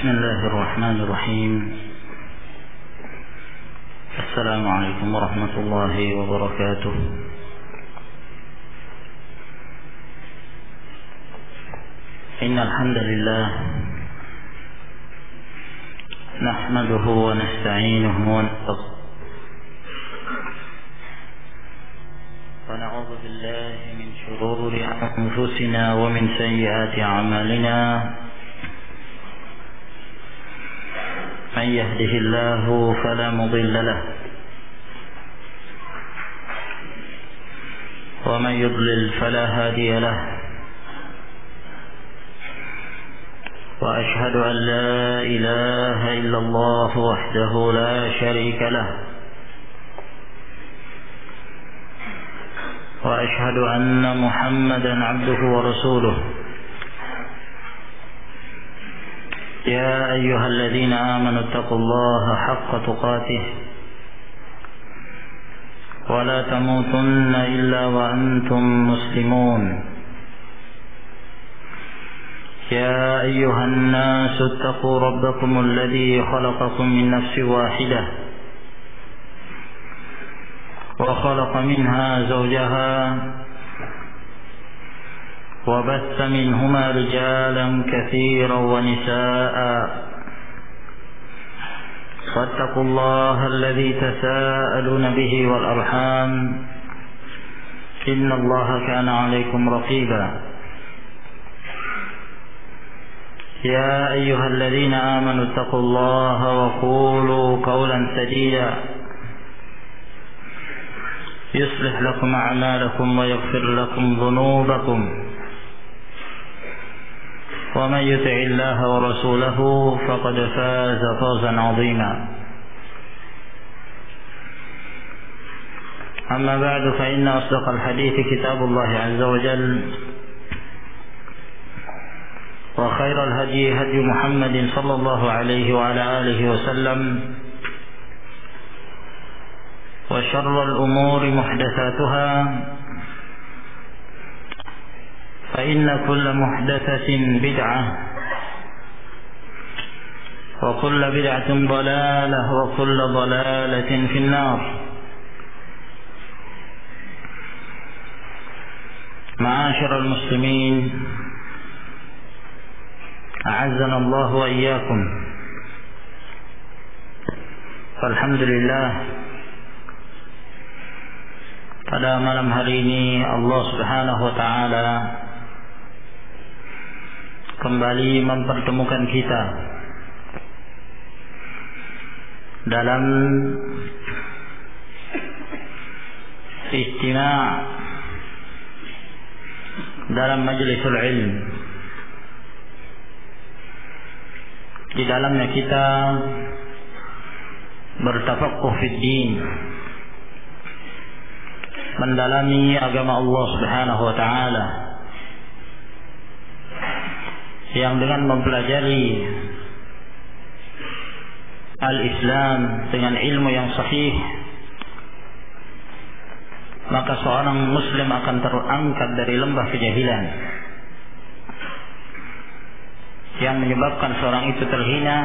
بسم الله الرحمن الرحيم. السلام عليكم ورحمة الله وبركاته. إن الحمد لله نحمده ونستعينه ونستغفره ونعوذ بالله من شرور أنفسنا ومن سيئات أعمالنا. من يهده الله فلا مضل له ومن يضلل فلا هادي له، وأشهد أن لا إله إلا الله وحده لا شريك له، وأشهد أن محمدا عبده ورسوله. يا أيها الذين آمنوا اتقوا الله حق تقاته ولا تموتن إلا وأنتم مسلمون. يا أيها الناس اتقوا ربكم الذي خلقكم من نفس واحدة وخلق منها زوجها وبث منهما رجالا كثيرا ونساء، واتقوا الله الذي تساءلون به والأرحام إن الله كان عليكم رقيبا. يا أيها الذين آمنوا اتقوا الله وقولوا قولا سديدا يصلح لكم أعمالكم ويغفر لكم ذنوبكم، ومن يطع الله ورسوله فقد فاز فوزا عظيما. أما بعد، فإن أصدق الحديث كتاب الله عز وجل، وخير الهدي هدي محمد صلى الله عليه وعلى آله وسلم، وشر الأمور محدثاتها، فإن كل محدثة بدعة، وكل بدعة ضلالة، وكل ضلالة في النار. معاشر المسلمين، أعزنا الله وإياكم. Alhamdulillah, pada malam hari ini Allah Subhanahu wa taala kembali mempertemukan kita dalam istima' dalam majlisul ilm. Di dalamnya kita bertafaqquh fid din, mendalami agama Allah Subhanahu wa taala, yang dengan mempelajari al-Islam dengan ilmu yang sahih, maka seorang muslim akan terangkat dari lembah kejahilan yang menyebabkan seorang itu terhina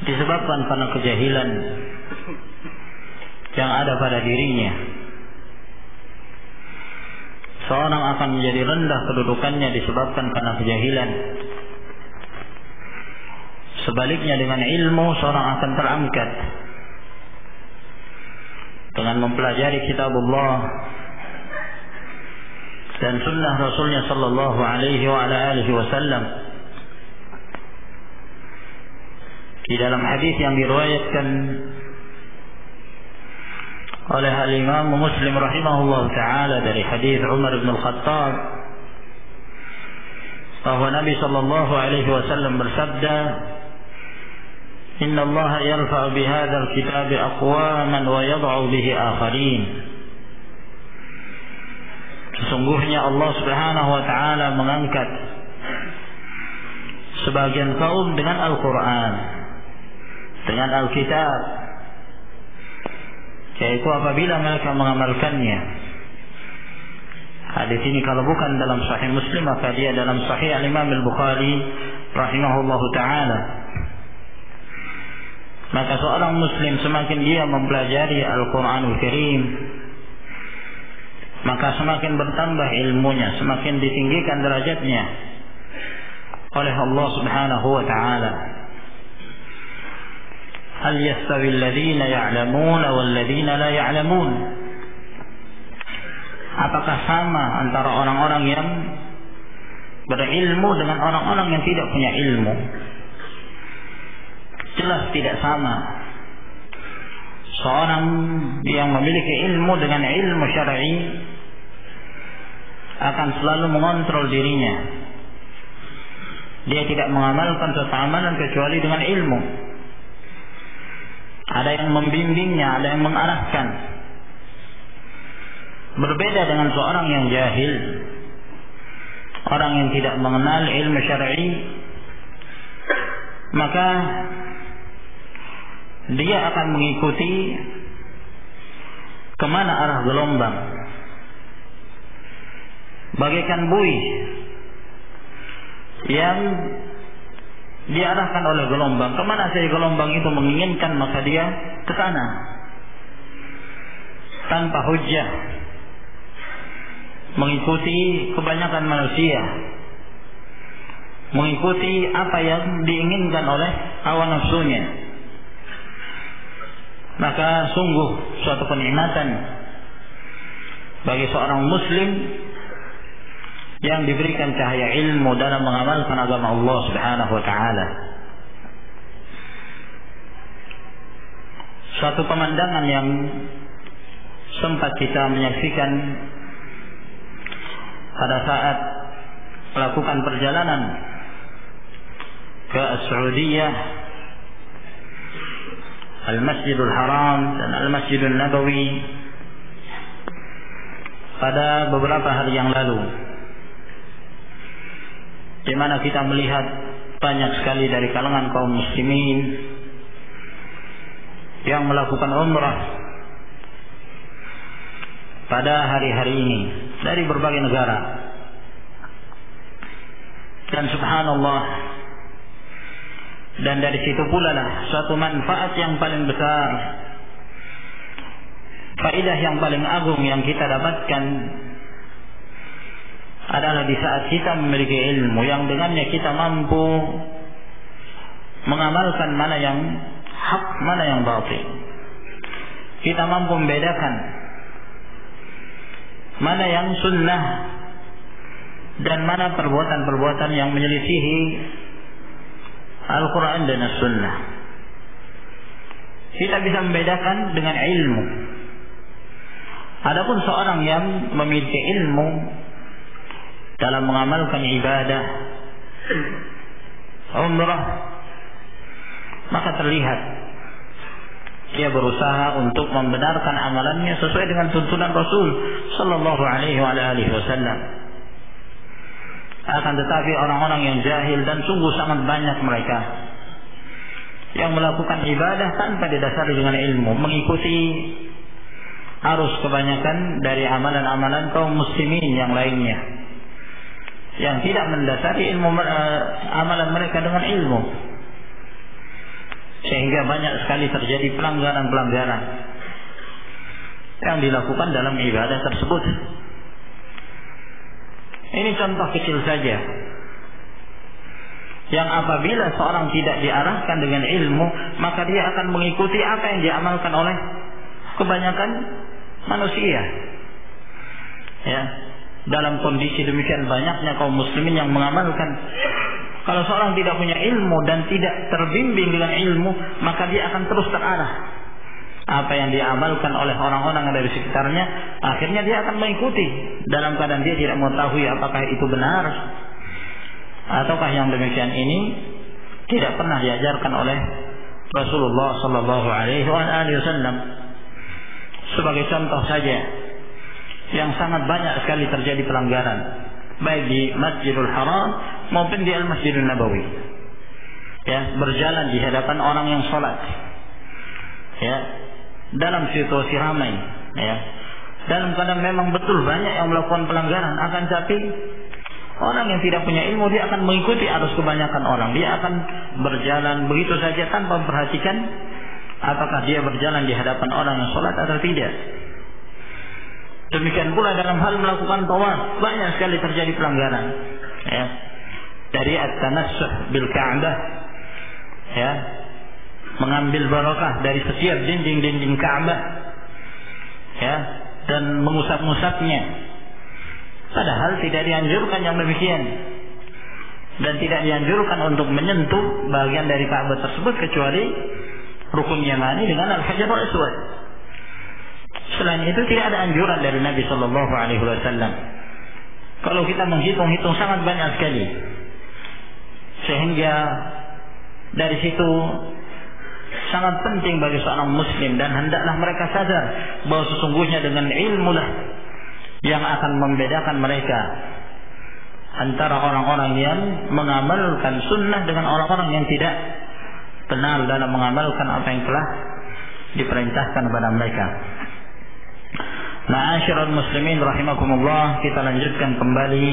disebabkan karena kejahilan yang ada pada dirinya. Seorang akan menjadi rendah kedudukannya disebabkan karena kejahilan. Sebaliknya, dengan ilmu seorang akan terangkat dengan mempelajari kitabullah dan sunnah Rasulnya sallallahu alaihi wa ala alihi wasallam. Di dalam hadis yang diriwayatkan oleh al-Imam Muslim rahimahullah ta'ala dari hadis Umar bin Al-Khattab, bahwa Nabi sallallahu alaihi wasallam bersabda, "Inna Allah yarfa'u bihadzal kitabi aqwaman wa yad'u bihi akharin." Sesungguhnya Allah Subhanahu wa taala mengangkat sebagian kaum dengan Al-Qur'an, dengan Alkitab, yaitu apabila mereka mengamalkannya. Hadis ini kalau bukan dalam Sahih Muslim, maka dia dalam Sahih Al-Imam Al-Bukhari rahimahullahu taala, maka seorang muslim semakin dia mempelajari Al-Qur'anul Karim, maka semakin bertambah ilmunya, semakin ditinggikan derajatnya oleh Allah Subhanahu wa taala. Hal yastawi alladhina ya'lamun wal ladzina la ya'lamun? Apakah sama antara orang-orang yang berilmu dengan orang-orang yang tidak punya ilmu? Jelas tidak sama. Seorang yang memiliki ilmu dengan ilmu syar'i akan selalu mengontrol dirinya. Dia tidak mengamalkan suatu amalan kecuali dengan ilmu. Ada yang membimbingnya, ada yang mengarahkan. Berbeda dengan seorang yang jahil, orang yang tidak mengenal ilmu syar'i, maka dia akan mengikuti kemana arah gelombang, bagaikan buih yang diarahkan oleh gelombang. Kemana saja gelombang itu menginginkan, maka dia ke sana tanpa hujjah, mengikuti kebanyakan manusia, mengikuti apa yang diinginkan oleh hawa nafsunya. Maka sungguh suatu kenikmatan bagi seorang muslim yang diberikan cahaya ilmu dalam mengamalkan agama Allah Subhanahu wa taala. Suatu pemandangan yang sempat kita menyaksikan pada saat melakukan perjalanan ke Saudiyah, Al-Masjidul Haram dan Al-Masjidul Nabawi pada beberapa hari yang lalu, di mana kita melihat banyak sekali dari kalangan kaum muslimin yang melakukan umrah pada hari-hari ini dari berbagai negara. Dan subhanallah, dan dari situ pula lah suatu manfaat yang paling besar, faedah yang paling agung yang kita dapatkan adalah di saat kita memiliki ilmu yang dengannya kita mampu mengamalkan mana yang hak, mana yang batil. Kita mampu membedakan mana yang sunnah dan mana perbuatan-perbuatan yang menyelisihi Al-Quran dan As-Sunnah. Kita bisa membedakan dengan ilmu. Adapun seorang yang memiliki ilmu dalam mengamalkan ibadah umrah, maka terlihat dia berusaha untuk membenarkan amalannya sesuai dengan tuntunan Rasul sallallahu alaihi wasallam. Akan tetapi orang-orang yang jahil, dan sungguh sangat banyak mereka yang melakukan ibadah tanpa didasari dengan ilmu, mengikuti arus kebanyakan dari amalan-amalan kaum muslimin yang lainnya, yang tidak mendasari ilmu amalan mereka dengan ilmu, sehingga banyak sekali terjadi pelanggaran-pelanggaran yang dilakukan dalam ibadah tersebut. Ini contoh kecil saja, yang apabila seorang tidak diarahkan dengan ilmu, maka dia akan mengikuti apa yang diamalkan oleh kebanyakan manusia. Ya, dalam kondisi demikian banyaknya kaum muslimin yang mengamalkan, kalau seorang tidak punya ilmu dan tidak terbimbing dengan ilmu, maka dia akan terus terarah. Apa yang diamalkan oleh orang-orang yang dari sekitarnya, akhirnya dia akan mengikuti dalam keadaan dia tidak mengetahui apakah itu benar ataukah yang demikian ini tidak pernah diajarkan oleh Rasulullah sallallahu alaihi wasallam. Sebagai contoh saja, yang sangat banyak sekali terjadi pelanggaran baik di Masjidul Haram maupun di Al-Masjidul Nabawi. Ya, berjalan di hadapan orang yang sholat, ya, dalam situasi ramai, ya, dalam keadaan memang betul banyak yang melakukan pelanggaran, akan tapi Orang yang tidak punya ilmu dia akan mengikuti arus kebanyakan orang. Dia akan berjalan begitu saja tanpa memperhatikan apakah dia berjalan di hadapan orang yang sholat atau tidak. Demikian pula dalam hal melakukan tawaf, banyak sekali terjadi pelanggaran. Ya. Dari at-tanassuh bil Ka'bah, ya, mengambil barakah dari setiap dinding-dinding Ka'bah, ya, dan mengusap-ngusapnya. Padahal tidak dianjurkan yang demikian, dan tidak dianjurkan untuk menyentuh bagian dari Ka'bah tersebut kecuali rukun yamani dengan al-hajarul aswad. Selain itu tidak ada anjuran dari Nabi Shallallahu Alaihi Wasallam. Kalau kita menghitung-hitung sangat banyak sekali, sehingga dari situ sangat penting bagi seorang Muslim, dan hendaklah mereka sadar bahwa sesungguhnya dengan ilmu lah yang akan membedakan mereka antara orang-orang yang mengamalkan sunnah dengan orang-orang yang tidak kenal dalam mengamalkan apa yang telah diperintahkan kepada mereka. Ma'asyiral muslimin rahimakumullah, kita lanjutkan kembali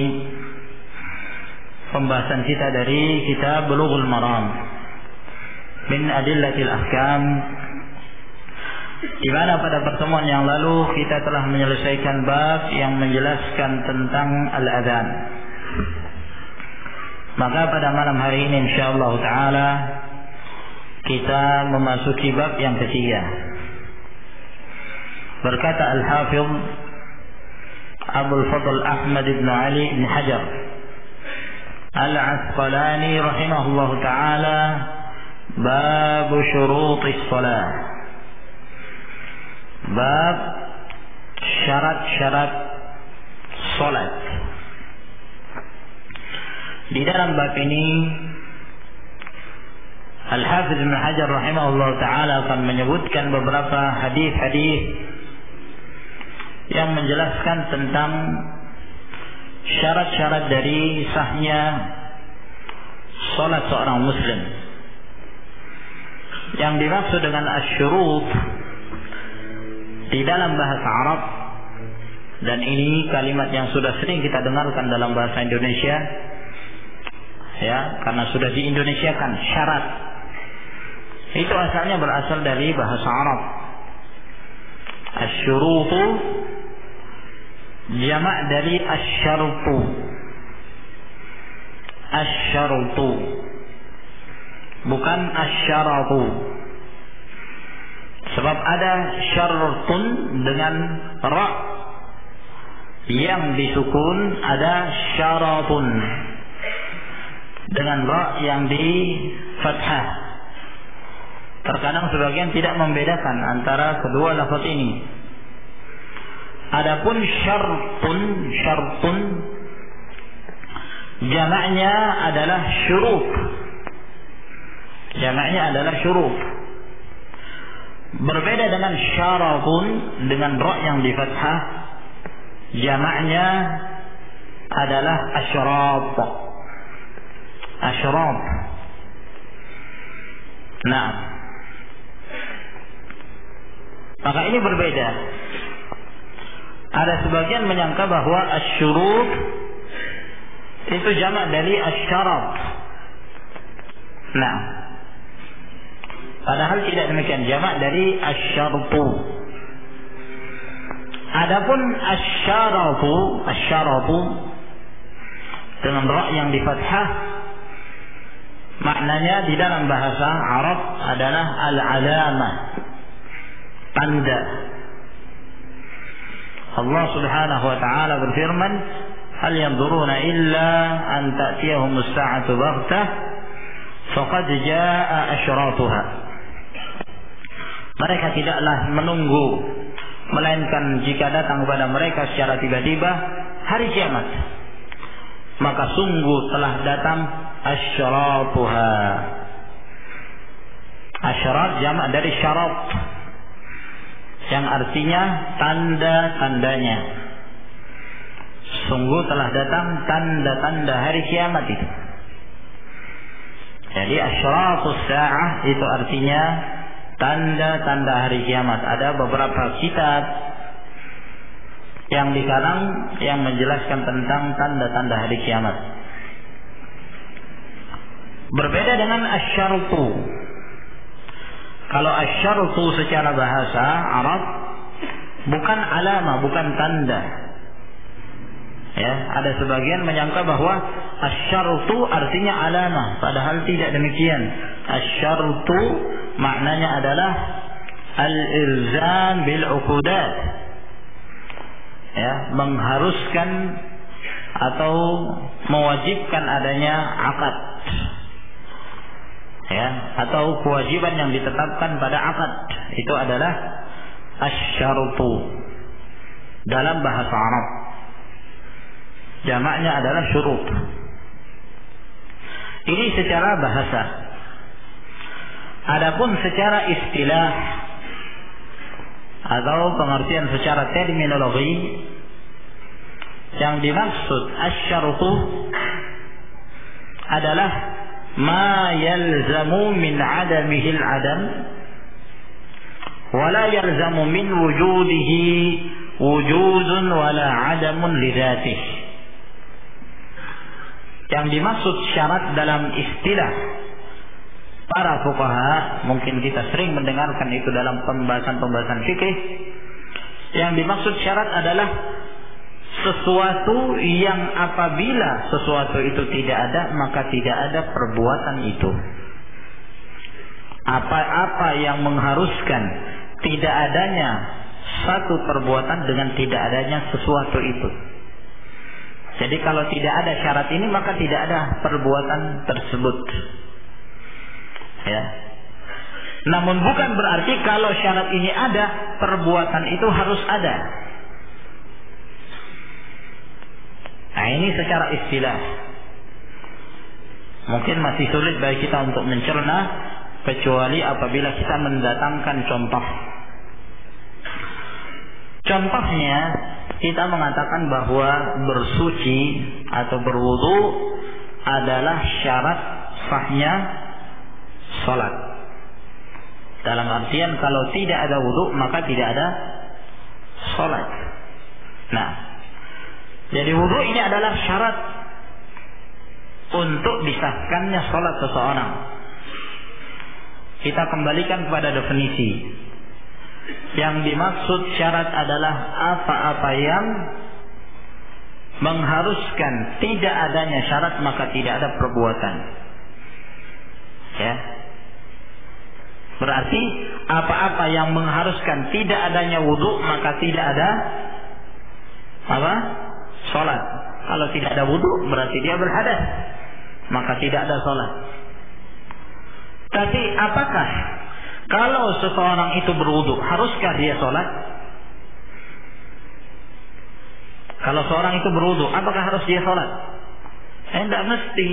pembahasan kita dari kitab Bulughul Maram min Adillatil Ahkam, di mana pada pertemuan yang lalu kita telah menyelesaikan bab yang menjelaskan tentang al-adzan. Maka pada malam hari ini insyaallah taala kita memasuki bab yang ketiga. Berkata Al-Hafidh Abul Fadl Ahmad ibn Ali ibn Hajar Al-Asqalani rahimahullah ta'ala, bab syurutis salat, bab syarat-syarat salat. Di dalam bab ini Al-Hafidh ibn Hajar rahimahullah ta'ala akan menyebutkan beberapa hadis-hadis yang menjelaskan tentang syarat-syarat dari sahnya salat seorang muslim. Yang dimaksud dengan asyurut di dalam bahasa Arab, dan ini kalimat yang sudah sering kita dengarkan dalam bahasa Indonesia, ya, karena sudah di-Indonesiakan syarat. Itu asalnya berasal dari bahasa Arab. Asyurutu jamak dari asyartu. Asyartu bukan asyaratu. Sebab ada syartun dengan ra yang disukun, ada syaratun dengan ra yang di fathah. Terkadang sebagian tidak membedakan antara kedua lafaz ini. Adapun syartun jamaknya adalah syurut. Jamaknya adalah syurut. Berbeda dengan syaratun dengan ra yang di fathah, jamaknya adalah asyrat. Asyrat. Nah, maka ini berbeda. Ada sebagian menyangka bahwa asyurut itu jamak dari asyarat. Nah, padahal tidak demikian, jamak dari asyartu. Adapun asyaratu dengan ra yang di fathah, maknanya di dalam bahasa Arab adalah al-alamah, tanda. Allah Subhanahu wa ta'ala berfirman, hal yanzuruna illa an ta'tiyahumus sa'atu baghtah faqad jaa'a asyratuha. Mereka tidaklah menunggu, melainkan jika datang kepada mereka secara tiba-tiba hari kiamat, maka sungguh telah datang asyratuha. Asyarat jamak dari syarat, yang artinya tanda-tandanya. Sungguh telah datang tanda-tanda hari kiamat itu. Jadi asyratus sa'ah itu artinya tanda-tanda hari kiamat. Ada beberapa kitab yang dikarang yang menjelaskan tentang tanda-tanda hari kiamat. Berbeda dengan asyartu. Kalau asyartu secara bahasa Arab bukan alama, bukan tanda. Ya, ada sebagian menyangka bahwa asyartu artinya alama, padahal tidak demikian. Asyartu maknanya adalah al-ilzam bil uqudat. Ya, mengharuskan atau mewajibkan adanya akad. Ya, atau kewajiban yang ditetapkan pada akad, itu adalah asyartu dalam bahasa Arab. Jamaknya adalah syurut. Ini secara bahasa. Adapun secara istilah atau pengertian secara terminologi, yang dimaksud asyartu adalah ma yalzamu min adamihi al-adam wa la yalzamu min wujudihi wujudun wa la adamun li dzatihi. Yang dimaksud syarat dalam istilah para fuqaha, mungkin kita sering mendengarkan itu dalam pembahasan-pembahasan fikih. Yang dimaksud syarat adalah sesuatu yang apabila sesuatu itu tidak ada, maka tidak ada perbuatan itu. Apa-apa yang mengharuskan tidak adanya satu perbuatan dengan tidak adanya sesuatu itu. Jadi kalau tidak ada syarat ini, maka tidak ada perbuatan tersebut. Ya. Namun bukan berarti kalau syarat ini ada, perbuatan itu harus ada. Nah, ini secara istilah. Mungkin masih sulit bagi kita untuk mencerna, kecuali apabila kita mendatangkan contoh. Contohnya, kita mengatakan bahwa bersuci atau berwudu adalah syarat sahnya salat. Dalam artian kalau tidak ada wudu maka tidak ada salat. Nah, jadi wudu ini adalah syarat untuk disahkannya salat seseorang. Kita kembalikan kepada definisi. Yang dimaksud syarat adalah apa-apa yang mengharuskan tidak adanya syarat maka tidak ada perbuatan. Ya. Berarti apa-apa yang mengharuskan tidak adanya wudu maka tidak ada apa? Salat. Kalau tidak ada wudu berarti dia berhadas, maka tidak ada salat. Tapi apakah kalau seseorang itu berwudu, haruskah dia sholat? Kalau seorang itu berwudu, apakah harus dia sholat? Tidak mesti.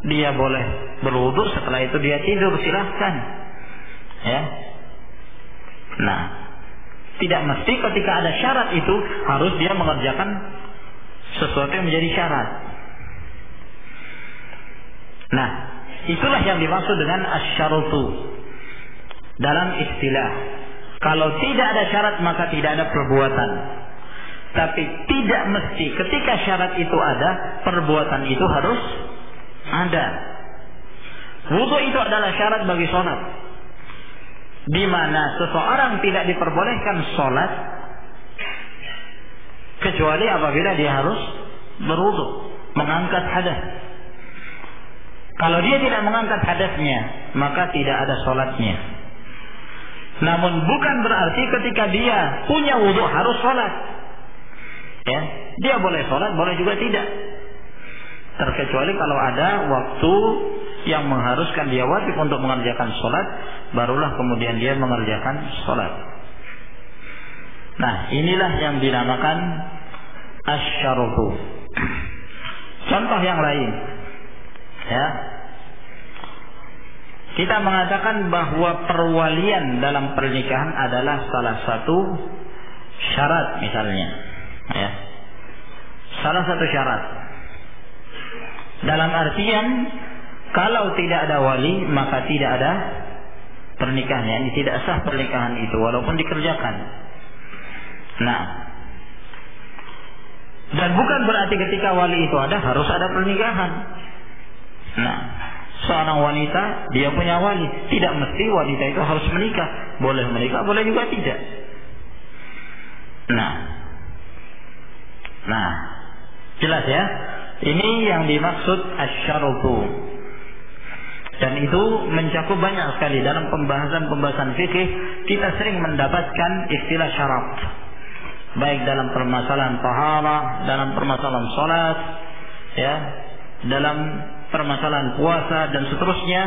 Dia boleh berwudu, setelah itu dia tidur, silahkan. Ya. Nah, tidak mesti ketika ada syarat itu harus dia mengerjakan sesuatu yang menjadi syarat. Nah, itulah yang dimaksud dengan asyarutu. Dalam istilah, kalau tidak ada syarat maka tidak ada perbuatan. Tapi tidak mesti ketika syarat itu ada, perbuatan itu harus ada. Wudu itu adalah syarat bagi sholat, di mana seseorang tidak diperbolehkan sholat kecuali apabila dia harus berwudu, mengangkat hadas. Kalau dia tidak mengangkat hadasnya, maka tidak ada sholatnya. Namun bukan berarti ketika dia punya wudu harus sholat. Ya, dia boleh sholat, boleh juga tidak. Terkecuali kalau ada waktu yang mengharuskan dia wajib untuk mengerjakan sholat, barulah kemudian dia mengerjakan sholat. Nah, inilah yang dinamakan asyarutu. Contoh yang lain, ya. Kita mengatakan bahwa perwalian dalam pernikahan adalah salah satu syarat misalnya. Ya. Salah satu syarat. Dalam artian kalau tidak ada wali maka tidak ada pernikahan. Ini tidak sah pernikahan itu walaupun dikerjakan. Nah, Dan bukan berarti ketika wali itu ada harus ada pernikahan. Nah, seorang wanita dia punya wali, tidak mesti wanita itu harus menikah. Boleh menikah, boleh juga tidak. Nah, jelas ya. Ini yang dimaksud asy-syartu. Dan itu mencakup banyak sekali dalam pembahasan fikih. Kita sering mendapatkan istilah syarat, baik dalam permasalahan taharah, dalam permasalahan salat, ya, dalam permasalahan puasa dan seterusnya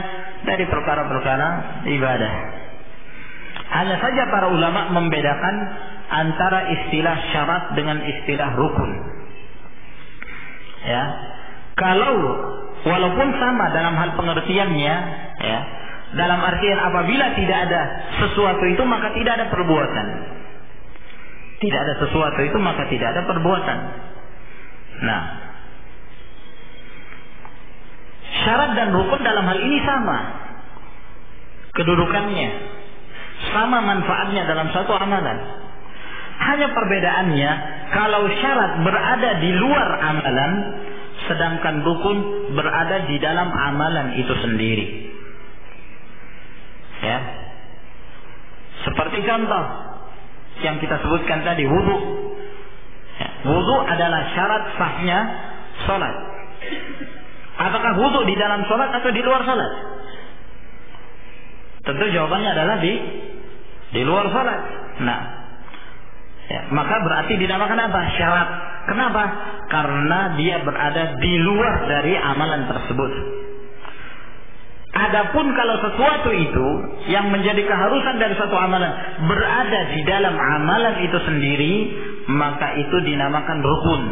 dari perkara-perkara ibadah. Hanya saja para ulama membedakan antara istilah syarat dengan istilah rukun. Ya, kalau walaupun sama dalam hal pengertiannya, ya, dalam artian apabila tidak ada sesuatu itu maka tidak ada perbuatan. Tidak ada sesuatu itu maka tidak ada perbuatan. Nah, syarat dan rukun dalam hal ini sama kedudukannya, sama manfaatnya dalam satu amalan. Hanya perbedaannya, kalau syarat berada di luar amalan, sedangkan rukun berada di dalam amalan itu sendiri. Ya, seperti contoh yang kita sebutkan tadi, wudu. Ya, wudu adalah syarat sahnya sholat. Apakah wudu di dalam sholat atau di luar sholat? Tentu jawabannya adalah di luar sholat. Nah, ya, maka berarti dinamakan apa? Syarat. Kenapa? Karena dia berada di luar dari amalan tersebut. Adapun kalau sesuatu itu yang menjadi keharusan dari suatu amalan berada di dalam amalan itu sendiri, maka itu dinamakan rukun.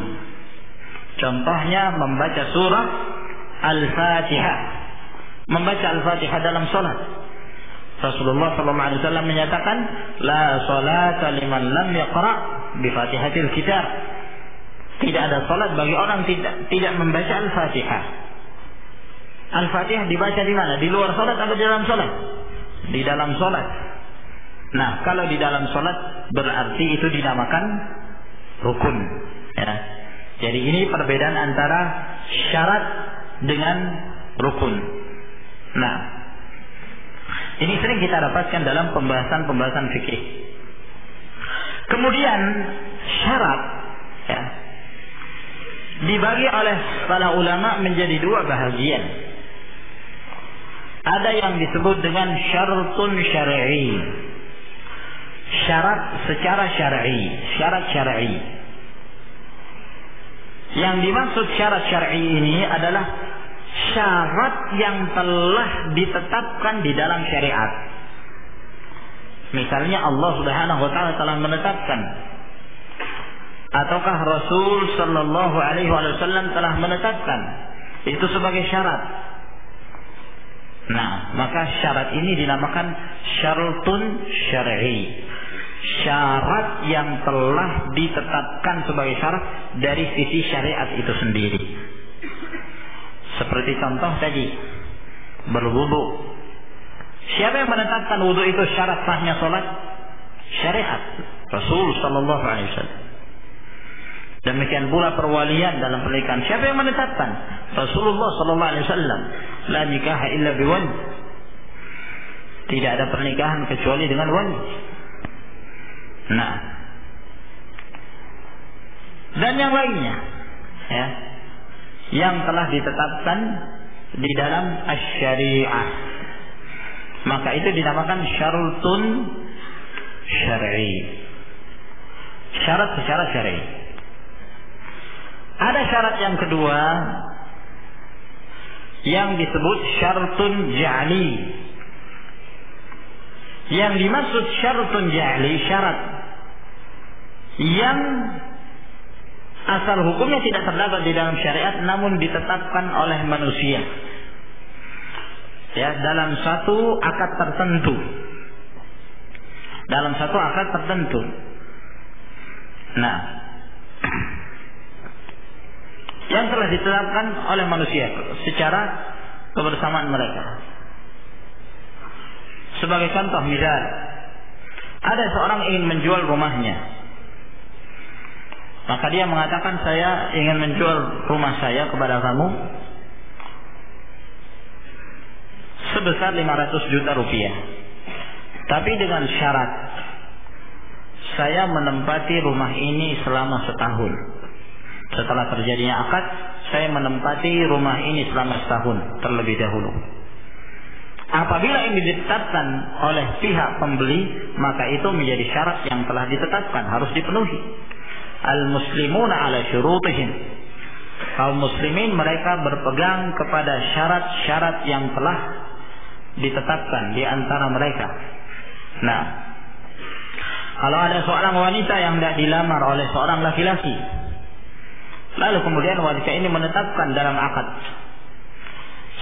Contohnya membaca surah Al-Fatihah. Membaca Al-Fatihah dalam salat. Rasulullah SAW menyatakan, la salata liman lam yaqra bi Fatihatil Kitab. Tidak ada salat bagi orang tidak membaca Al-Fatihah. Al-Fatihah dibaca di mana? Di luar salat atau di dalam salat? Di dalam salat. Nah, kalau di dalam salat berarti itu dinamakan rukun. Ya. Jadi ini perbedaan antara syarat dengan rukun. Nah, ini sering kita dapatkan dalam pembahasan fikih. Kemudian syarat, ya, dibagi oleh para ulama menjadi dua bahagian. Ada yang disebut dengan syartun syar'i, syarat secara syar'i, syarat syar'i. Yang dimaksud syarat syar'i ini adalah syarat yang telah ditetapkan di dalam syariat. Misalnya Allah Subhanahu wa taala telah menetapkan, ataukah Rasul sallallahu alaihi wasallam telah menetapkan itu sebagai syarat. Nah, maka syarat ini dinamakan syartun syar'i. Syarat yang telah ditetapkan sebagai syarat dari sisi syariat itu sendiri. Seperti contoh tadi, berwudu. Siapa yang menetapkan wudu itu syarat sahnya salat? Syariat Rasul sallallahu alaihi wasallam. Demikian pula perwalian dalam pernikahan. Siapa yang menetapkan? Rasulullah sallallahu alaihi wasallam. La nikaha illa biwali. Tidak ada pernikahan kecuali dengan wali. Nah, dan yang lainnya, ya, yang telah ditetapkan di dalam asy-syari'ah, maka itu dinamakan syartun syar'i. Syarat secara syar'i. Ada syarat yang kedua yang disebut syartun ja'li. Yang dimaksud syartun ja'li, syarat yang asal hukumnya tidak terdapat di dalam syariat namun ditetapkan oleh manusia, ya, dalam satu akad tertentu. Dalam satu akad tertentu. Nah, yang telah ditetapkan oleh manusia secara kebersamaan mereka. Sebagai contoh, misal ada seorang ingin menjual rumahnya. Maka dia mengatakan, saya ingin menjual rumah saya kepada kamu sebesar 500 juta rupiah. Tapi dengan syarat, saya menempati rumah ini selama setahun. Setelah terjadinya akad, saya menempati rumah ini selama setahun terlebih dahulu. Apabila ini ditetapkan oleh pihak pembeli, maka itu menjadi syarat yang telah ditetapkan, harus dipenuhi. Al-muslimuna ala syurutihim. Kaum muslimin mereka berpegang kepada syarat-syarat yang telah ditetapkan di antara mereka. Nah, kalau ada seorang wanita yang tidak dilamar oleh seorang laki-laki, lalu kemudian wanita ini menetapkan dalam akad,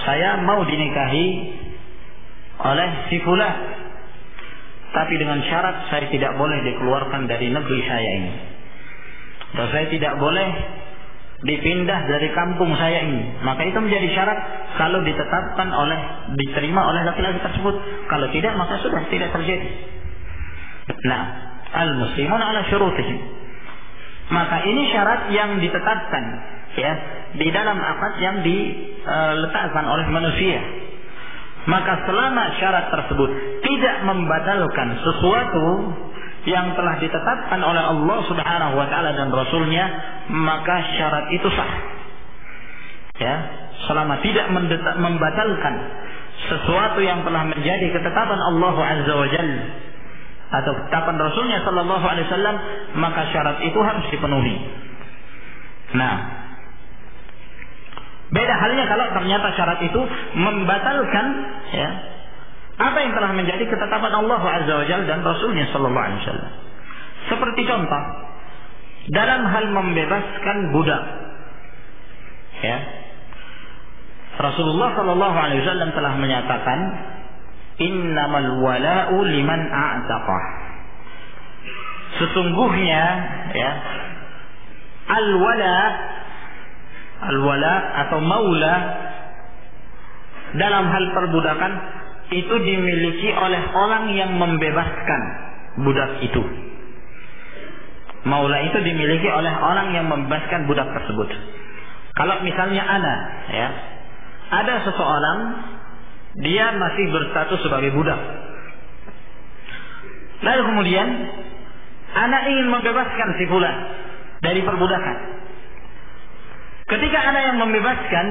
saya mau dinikahi oleh si fulan, tapi dengan syarat saya tidak boleh dikeluarkan dari negeri saya ini, dan saya tidak boleh dipindah dari kampung saya ini. Maka itu menjadi syarat kalau ditetapkan diterima oleh laki-laki tersebut. Kalau tidak, maka sudah tidak terjadi. Nah, al-muslimun ala syurutihim. Maka ini syarat yang ditetapkan ya di dalam akad yang diletakkan oleh manusia. Maka selama syarat tersebut tidak membatalkan sesuatu yang telah ditetapkan oleh Allah Subhanahu wa taala dan Rasulnya, maka syarat itu sah. Ya, selama tidak membatalkan sesuatu yang telah menjadi ketetapan Allah Azza wa Jalla atau ketetapan Rasulnya sallallahu alaihi wasallam, maka syarat itu harus dipenuhi. Nah, beda halnya kalau ternyata syarat itu membatalkan ya apa yang telah menjadi ketetapan Allah Azza wa Jalla dan Rasulnya sallallahu alaihi wasallam. Seperti contoh dalam hal membebaskan budak. Ya. Rasulullah sallallahu alaihi wasallam telah menyatakan, innamal wala'u liman a'taqah. Sesungguhnya ya al-wala atau maula dalam hal perbudakan itu dimiliki oleh orang yang membebaskan budak itu. Maula itu dimiliki oleh orang yang membebaskan budak tersebut. Kalau misalnya ada seseorang dia masih berstatus sebagai budak, lalu kemudian anak ingin membebaskan si fulan dari perbudakan. Ketika anak yang membebaskan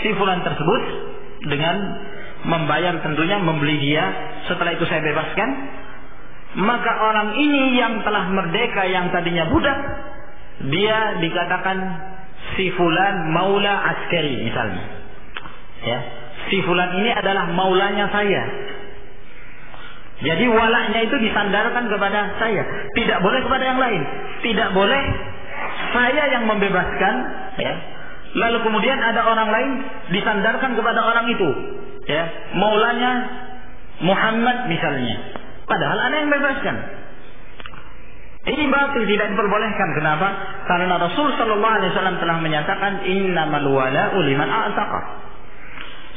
si fulan tersebut dengan membayar, tentunya membeli dia, setelah itu saya bebaskan, maka orang ini yang telah merdeka yang tadinya budak, dia dikatakan si fulan maula askari misalnya. Ya, si fulan ini adalah maulanya saya. Jadi walaknya itu disandarkan kepada saya, tidak boleh kepada yang lain. Tidak boleh saya yang membebaskan, lalu kemudian ada orang lain disandarkan kepada orang itu. Maulanya Muhammad misalnya, padahal anak yang membebaskan. Ini batil, tidak diperbolehkan. Kenapa? Karena Rasul sallallahu alaihi wasallam telah menyatakan innamal wala'u liman a'taqa.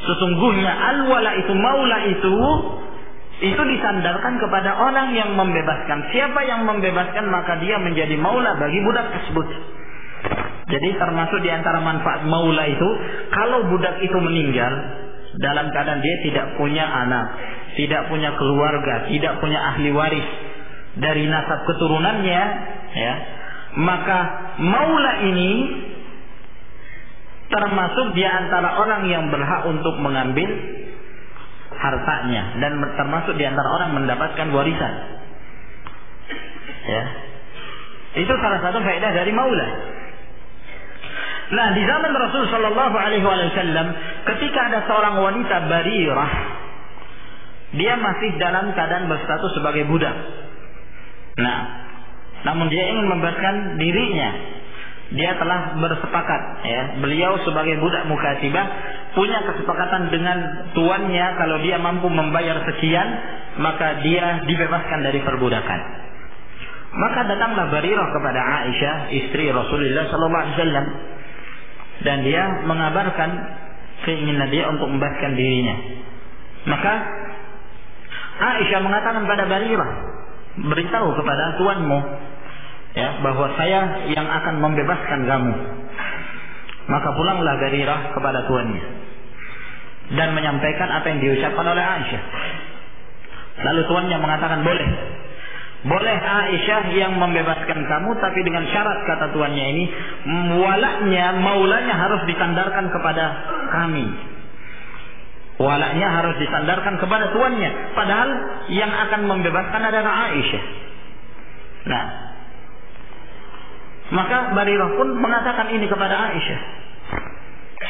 Sesungguhnya al-wala itu, maula itu disandarkan kepada orang yang membebaskan. Siapa yang membebaskan, maka dia menjadi maula bagi budak tersebut. Jadi termasuk di antara manfaat maula itu, kalau budak itu meninggal dalam keadaan dia tidak punya anak, tidak punya keluarga, tidak punya ahli waris dari nasab keturunannya, maka maula ini termasuk di antara orang yang berhak untuk mengambil hartanya dan termasuk di antara orang mendapatkan warisan. Itu salah satu faedah dari maula. Nah, di zaman Rasul sallallahu alaihi wasallam, ketika ada seorang wanita barirah, dia masih dalam keadaan berstatus sebagai budak. Nah, namun dia ingin membebaskan dirinya. Dia telah bersepakat, beliau sebagai budak mukatibah punya kesepakatan dengan tuannya, kalau dia mampu membayar sekian, maka dia dibebaskan dari perbudakan. Maka datanglah Barirah kepada Aisyah, istri Rasulullah sallallahu alaihi wasallam, dan dia mengabarkan keinginan dia untuk membebaskan dirinya. Maka Aisyah mengatakan pada Barirah, beritahu kepada tuanmu ya, bahwa saya yang akan membebaskan kamu. Maka pulanglah Barirah kepada tuannya dan menyampaikan apa yang diucapkan oleh Aisyah. Lalu tuannya mengatakan, boleh Aisyah yang membebaskan kamu, tapi dengan syarat, kata tuannya ini, maulanya harus disandarkan kepada kami. Walaknya harus disandarkan kepada tuannya, padahal yang akan membebaskan adalah Aisyah. Nah, maka Barirah pun mengatakan ini kepada Aisyah,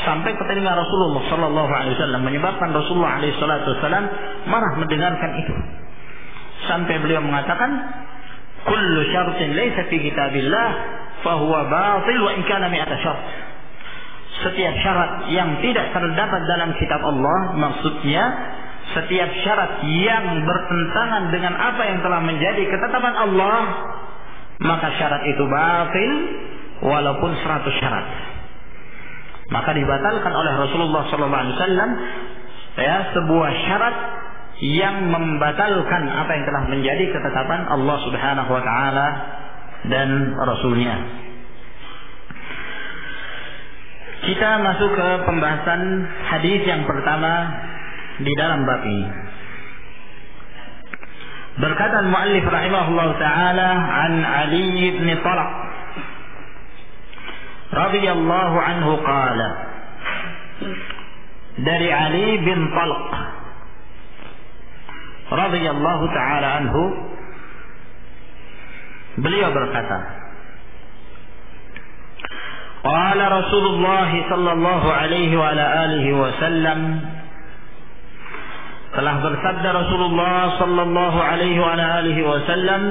sampai ke telinga Rasulullah sallallahu alaihi wasallam, menyebabkan Rasulullah alaihi wasallam marah mendengarkan itu. Sampai beliau mengatakan, kullu syartin laysa fi kitabillah fahuwa batil wa in kana mi'ata syart. Setiap syarat yang tidak terdapat dalam kitab Allah, maksudnya setiap syarat yang bertentangan dengan apa yang telah menjadi ketetapan Allah, maka syarat itu batil walaupun 100 syarat. Maka dibatalkan oleh Rasulullah SAW ya, sebuah syarat yang membatalkan apa yang telah menjadi ketetapan Allah Subhanahu wa taala dan Rasulnya. Kita masuk ke pembahasan hadis yang pertama di dalam bab ini. Berkata al-muallif rahimahullah taala an Ali bin Talq radhiyallahu anhu qala, dari Ali bin Talq radhiyallahu taala anhu, beliau berkata, qala Rasulullah sallallahu alaihi wa ala alihi wasallam, telah bersabda Rasulullah sallallahu alaihi wa ala alihi wasallam,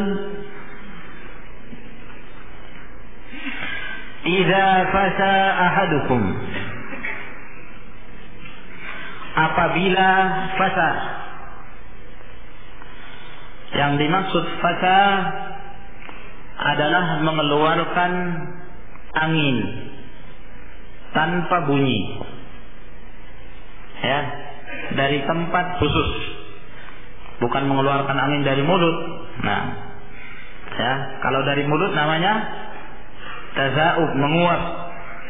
idza fasa ahadukum, apabila fasa, yang dimaksud fasa adalah mengeluarkan angin tanpa bunyi, ya, dari tempat khusus, bukan mengeluarkan angin dari mulut. Nah, ya, kalau dari mulut namanya taza'ub, menguap.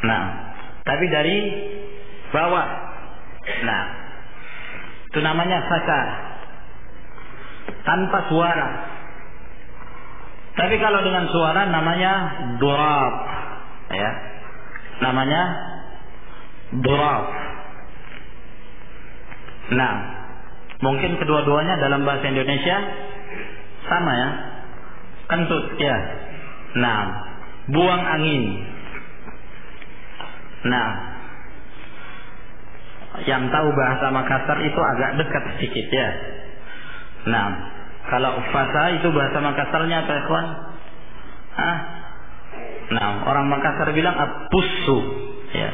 Nah, tapi dari bawah, nah, itu namanya fasa, tanpa suara. Tapi kalau dengan suara namanya durab, ya, namanya durab. Nah, mungkin kedua-duanya dalam bahasa Indonesia sama, ya, kentut, ya. Nah, buang angin. Nah, yang tahu bahasa Makassar itu agak dekat sedikit, ya. Nah, kalau fasa itu bahasa Makassarnya apa, ikhwan? Nah, orang Makassar bilang apusu, ya,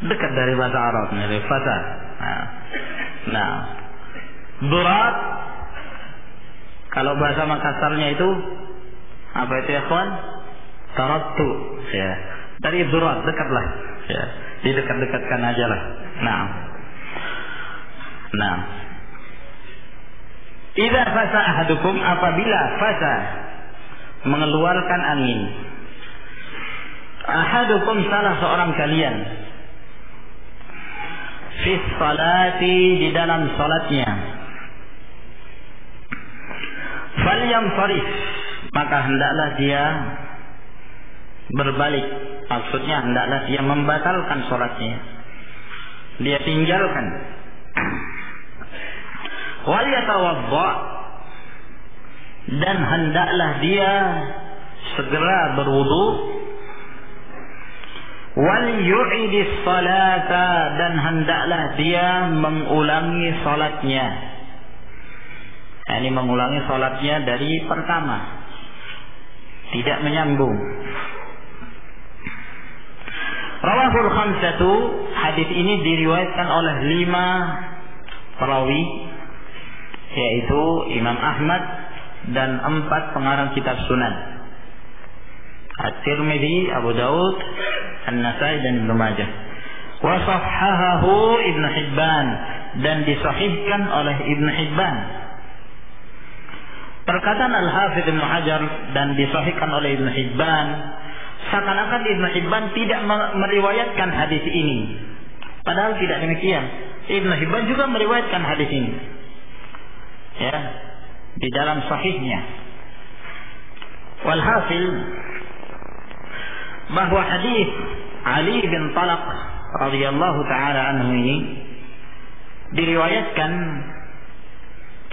dekat dari bahasa Arab, dari fasa. Nah, durat, kalau bahasa Makassarnya itu apa itu, ya kawan? Tarattu, ya, dari durat, dekatlah, ya, didekat-dekatkan aja lah. Nah, idza fasa ahadukum, apabila fasa, mengeluarkan angin, ahadukum, salah seorang kalian, fi salati, di dalam salatnya, falyansarif, maka hendaklah dia berbalik, maksudnya hendaklah dia membatalkan salatnya, dia tinggalkan. Wal yatawadda, dan hendaklah dia segera berwudu. Wal yu'idis salata, dan hendaklah dia mengulangi salatnya. Ini mengulangi salatnya dari pertama, tidak menyambung. Rawahul khamsatu, hadis ini diriwayatkan oleh 5 perawi, yaitu Imam Ahmad dan 4 pengarang kitab Sunan, At-Tirmidzi, Abu Daud, An-Nasai dan Ibnu Majah. Wa sahhahahu Ibnu Hibban, dan disahihkan oleh Ibnu Hibban. perkataan Al-Hafidz Ibnu Hajar dan disahihkan oleh Ibnu Hibban, seakan-akan Ibnu Hibban tidak meriwayatkan hadis ini. Padahal tidak demikian. Ibnu Hibban juga meriwayatkan hadis ini. Ya, di dalam sahihnya. Walhasil bahwa hadis Ali bin Talaq radhiyallahu taala anhu ini diriwayatkan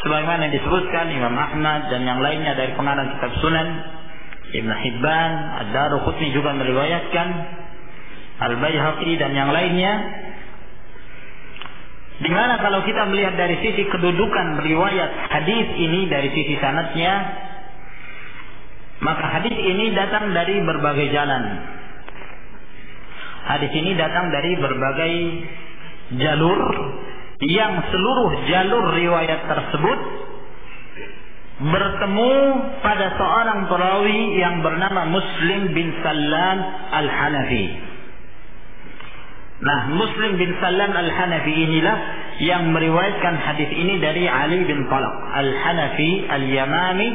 sebagaimana disebutkan Imam Ahmad dan yang lainnya dari pengarang kitab Sunan, Ibnu Hibban, Ad-Daruqutni juga meriwayatkan, Al-Baihaqi dan yang lainnya. Di mana kalau kita melihat dari sisi kedudukan riwayat hadis ini dari sisi sanadnya, maka hadis ini datang dari berbagai jalan. Hadis ini datang dari berbagai jalur, yang seluruh jalur riwayat tersebut bertemu pada seorang perawi yang bernama Muslim bin Sallam Al-Hanafi. Nah, Muslim bin Sallam Al-Hanafi inilah yang meriwayatkan hadis ini dari Ali bin Talaq Al-Hanafi Al-Yamani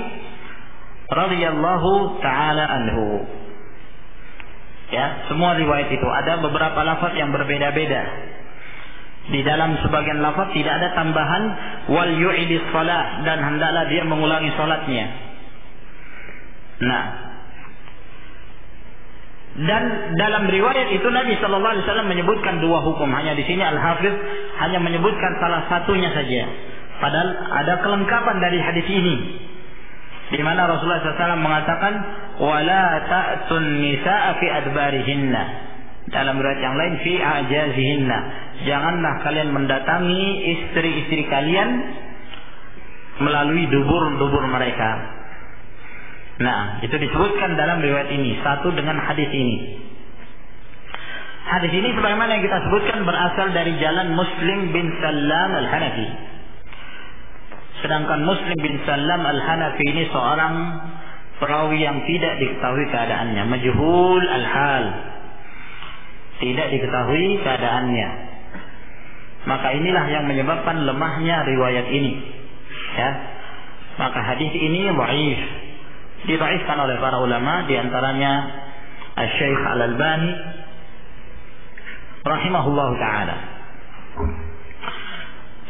radhiyallahu taala anhu. Ya, semua riwayat itu ada beberapa lafaz yang berbeda-beda. Di dalam sebagian lafaz tidak ada tambahan wal yu'idis shalah, dan hendaklah dia mengulangi salatnya. Nah, dan dalam riwayat itu Nabi sallallahu alaihi wasallam menyebutkan dua hukum. Hanya di sini Al-Hafidz hanya menyebutkan salah satunya saja. Padahal ada kelengkapan dari hadis ini, di mana Rasulullah SAW mengatakan wala ta'tun nisaa fi adbarihinna, dalam riwayat yang lain fi ajazihinna, janganlah kalian mendatangi istri-istri kalian melalui dubur-dubur mereka. Nah, itu disebutkan dalam riwayat ini satu dengan hadis ini. Hadis ini sebagaimana yang kita sebutkan berasal dari jalan Muslim bin Sallam Al-Hanafi. Sedangkan Muslim bin Sallam Al-Hanafi ini seorang perawi yang tidak diketahui keadaannya, majhul al-hal, tidak diketahui keadaannya. Maka inilah yang menyebabkan lemahnya riwayat ini. Ya, maka hadis ini dhaif, didhaifkan oleh para ulama, di antaranya Asy-Syaikh Al-Albani rahimahullahu taala.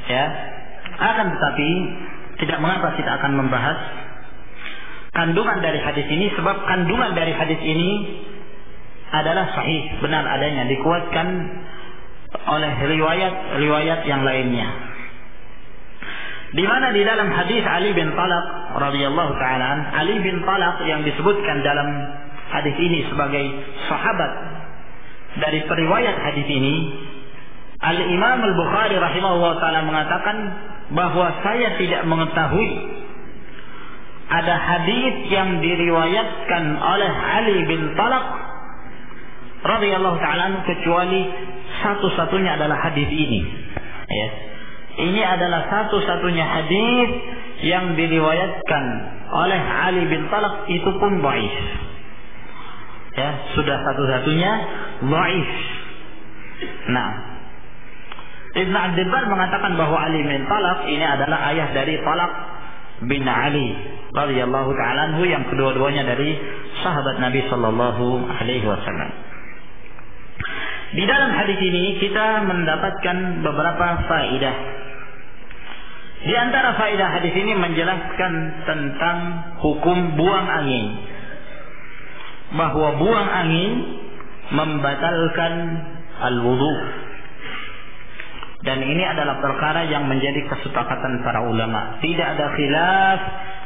Ya, akan tetapi tidak mengapa kita akan membahas kandungan dari hadis ini, sebab kandungan dari hadis ini adalah sahih, benar adanya, dikuatkan oleh riwayat-riwayat yang lainnya. Di mana di dalam hadis Ali bin Talaq radhiyallahu taala, Ali bin Talaq yang disebutkan dalam hadis ini sebagai sahabat dari periwayat hadis ini, Al-Imam Al-Bukhari rahimahullah taala mengatakan bahwa saya tidak mengetahui ada hadis yang diriwayatkan oleh Ali bin Talaq radhiyallahu taala kecuali satu-satunya adalah hadis ini. Ya. Ini adalah satu-satunya hadis yang diriwayatkan oleh Ali bin Talaq, itu pun dhaif. Ya, sudah satu-satunya dhaif. Nah, Ibn Abdul Bar mengatakan bahwa Ali bin Talaq ini adalah ayah dari Talaq bin Ali radhiyallahu taala anhu, yang kedua-duanya dari sahabat Nabi sallallahu alaihi wasallam. Di dalam hadis ini kita mendapatkan beberapa faedah. Di antara faedah hadis ini menjelaskan tentang hukum buang angin, bahwa buang angin membatalkan al-wudu. Dan ini adalah perkara yang menjadi kesepakatan para ulama. Tidak ada khilaf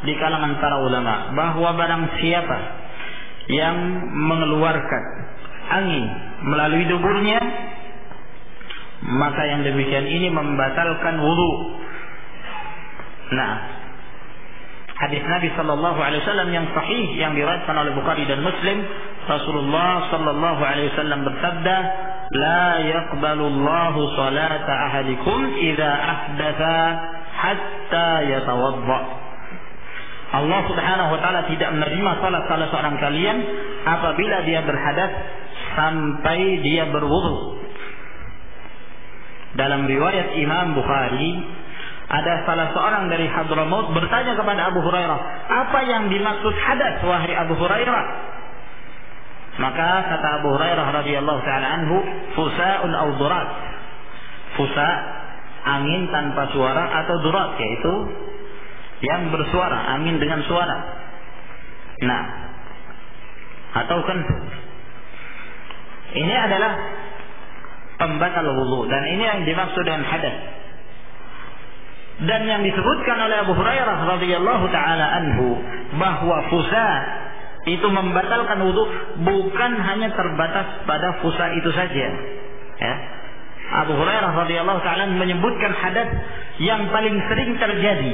di kalangan para ulama bahwa barang siapa yang mengeluarkan angin melalui duburnya, maka yang demikian ini membatalkan wudu. Nah, hadis Nabi sallallahu alaihi wasallam yang sahih yang diriwayatkan oleh Bukhari dan Muslim, Rasulullah sallallahu alaihi wasallam bersabda, "La yaqbalu Allahu salata ahadikum idza ahdatha hatta yatawadda." Allah Subhanahu wa taala tidak menerima salat salah seorang kalian apabila dia berhadas sampai dia berwudu. Dalam riwayat Imam Bukhari, ada salah seorang dari Hadramaut bertanya kepada Abu Hurairah, apa yang dimaksud hadas wahai Abu Hurairah? Maka kata Abu Hurairah radhiyallahu taala anhu, fusa'un aw durat. Fusa, angin tanpa suara, atau durat, yaitu yang bersuara, angin dengan suara. Nah, atau kentu. Ini adalah pembatal wudu, dan ini yang dimaksud dengan hadas. Dan yang disebutkan oleh Abu Hurairah radhiyallahu taala anhu bahwa fusa itu membatalkan wudu bukan hanya terbatas pada fusa itu saja. Ya. Abu Hurairah radhiyallahu taala menyebutkan hadas yang paling sering terjadi.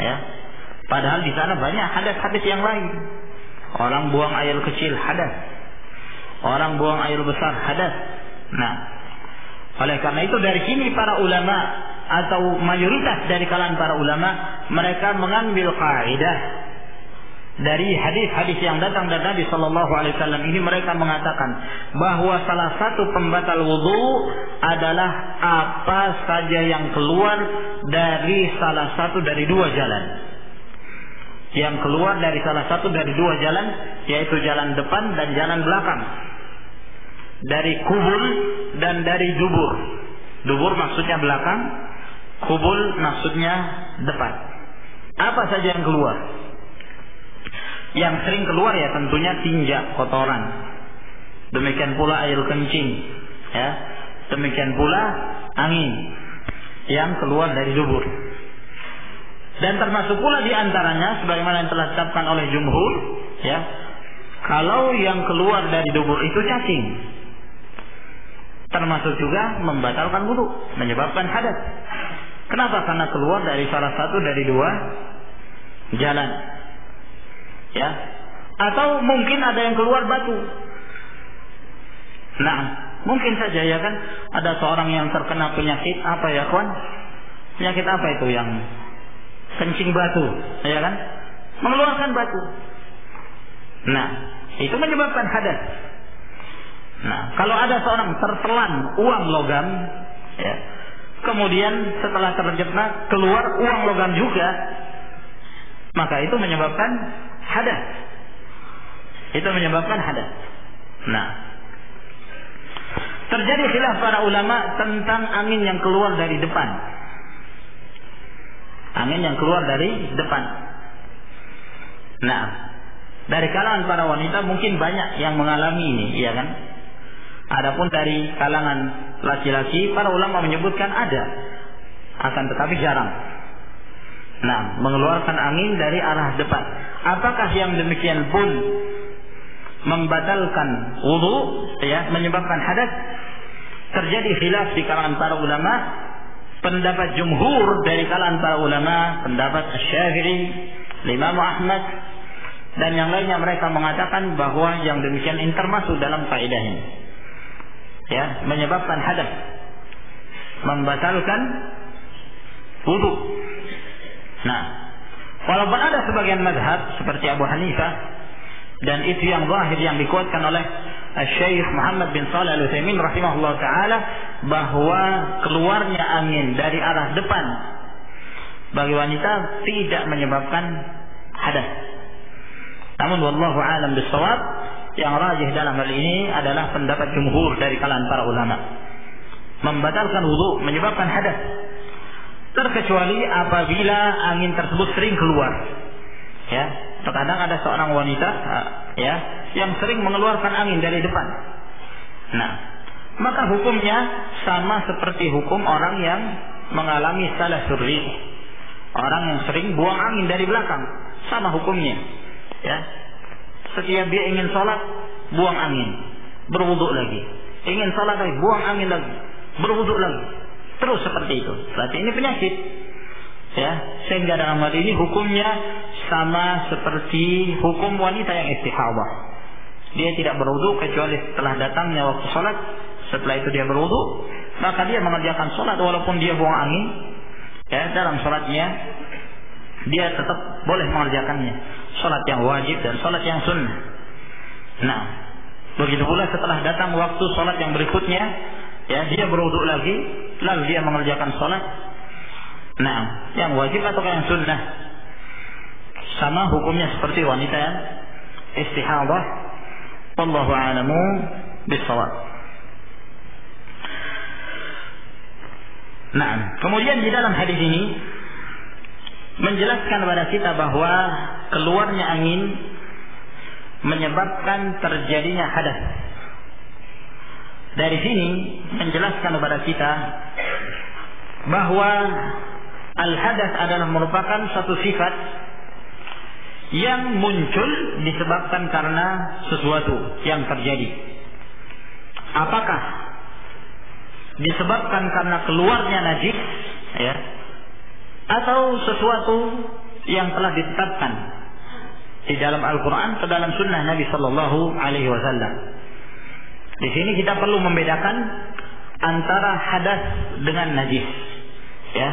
Ya. Padahal di sana banyak hadas-hadas yang lain. Orang buang air kecil hadas. Orang buang air besar hadas. Nah, oleh karena itu dari sini para ulama atau mayoritas dari kalangan para ulama mereka mengambil kaidah dari hadis-hadis yang datang dari Nabi Sallallahu Alaihi Wasallam ini. Mereka mengatakan bahwa salah satu pembatal wudu adalah apa saja yang keluar dari salah satu dari dua jalan. Yang keluar dari salah satu dari dua jalan, yaitu jalan depan dan jalan belakang. Dari kubul dan dari dubur. Dubur maksudnya belakang, kubul maksudnya depan. Apa saja yang keluar? Yang sering keluar ya tentunya tinja, kotoran. Demikian pula air kencing, ya. Demikian pula angin yang keluar dari dubur. Dan termasuk pula di antaranya sebagaimana yang telah ditetapkan oleh jumhur, ya. Kalau yang keluar dari dubur itu cacing, termasuk juga membatalkan wudu, menyebabkan hadas. Kenapa? Karena keluar dari salah satu dari dua jalan. Ya. Atau mungkin ada yang keluar batu. Nah, mungkin saja ya kan ada seorang yang terkena penyakit apa ya kawan? Penyakit apa itu yang kencing batu, ya kan? Mengeluarkan batu. Nah, itu menyebabkan hadas. Nah, kalau ada seorang tertelan uang logam, ya, kemudian setelah terjebak keluar uang logam juga, maka itu menyebabkan hadas. Itu menyebabkan hadas. Nah, terjadi khilaf para ulama tentang angin yang keluar dari depan. Angin yang keluar dari depan. Nah, dari kalangan para wanita mungkin banyak yang mengalami ini, iya kan? Adapun dari kalangan laki-laki, para ulama menyebutkan ada, akan tetapi jarang. Nah, mengeluarkan angin dari arah depan. Apakah yang demikian pun membatalkan wudu, ya, menyebabkan hadas? Terjadi khilaf di kalangan para ulama. Pendapat jumhur dari kalangan para ulama, pendapat Syafi'i, Imam Ahmad, dan yang lainnya mereka mengatakan bahwa yang demikian ini termasuk dalam kaidah ini. Ya, menyebabkan hadas, membatalkan wudu. Nah, walaupun ada sebagian mazhab seperti Abu Hanifah, dan itu yang zahir yang dikuatkan oleh Syekh Muhammad bin Shalih Al-Utsaimin rahimahullah taala, bahwa keluarnya angin dari arah depan bagi wanita tidak menyebabkan hadas. Namun wallahu a'lam bissawab, yang rajih dalam hal ini adalah pendapat jumhur dari kalangan para ulama. Membatalkan wudu, menyebabkan hadas. Terkecuali apabila angin tersebut sering keluar. Ya, terkadang ada seorang wanita, ya, yang sering mengeluarkan angin dari depan. Nah, maka hukumnya sama seperti hukum orang yang mengalami salasul rih. Orang yang sering buang angin dari belakang, sama hukumnya. Ya. Setiap dia ingin sholat, buang angin, berwudu lagi. Ingin sholat lagi, buang angin lagi, berwudu lagi. Terus seperti itu. Berarti ini penyakit. Ya, sehingga dalam hal ini hukumnya sama seperti hukum wanita yang istihadah. Dia tidak berwudu kecuali setelah datangnya waktu sholat. Setelah itu dia berwudu, maka dia mengerjakan sholat walaupun dia buang angin. Ya, dalam sholatnya dia tetap boleh mengerjakannya. Sholat yang wajib dan sholat yang sunnah. Nah, begitu pula setelah datang waktu sholat yang berikutnya, ya, dia berwudu lagi, lalu dia mengerjakan sholat. Nah, yang wajib atau yang sunnah? Sama hukumnya seperti wanita yang istihadah. Wallahu a'lamu bis-shawab. Nah, kemudian di dalam hadis ini menjelaskan kepada kita bahwa keluarnya angin menyebabkan terjadinya hadas. Dari sini menjelaskan kepada kita bahwa al-hadas adalah merupakan satu sifat yang muncul disebabkan karena sesuatu yang terjadi. Apakah disebabkan karena keluarnya najis, ya, atau sesuatu yang telah ditetapkan di dalam Al-Quran atau dalam Sunnah Nabi Sallallahu Alaihi Wasallam. Di sini kita perlu membedakan antara hadas dengan najis, ya.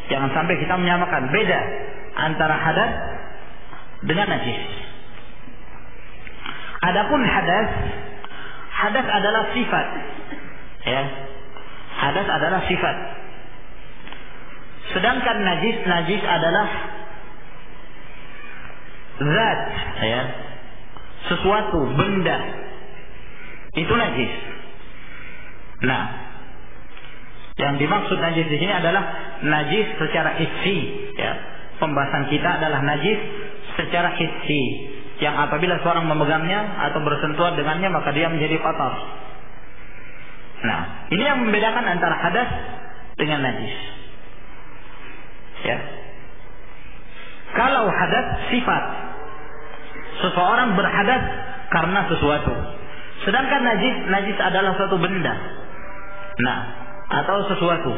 Jangan sampai kita menyamakan, beda antara hadas dengan najis. Adapun hadas adalah sifat, ya. Hadas adalah sifat. Sedangkan najis adalah zat, ya. Sesuatu, benda. Itu najis. Nah, yang dimaksud najis di sini adalah najis secara hissi, ya. Pembahasan kita adalah najis secara hissi, yang apabila seorang memegangnya atau bersentuhan dengannya maka dia menjadi kotor. Nah, ini yang membedakan antara hadas dengan najis. Ya. Kalau hadas sifat, seseorang berhadas karena sesuatu. Sedangkan najis adalah suatu benda. Nah, atau sesuatu.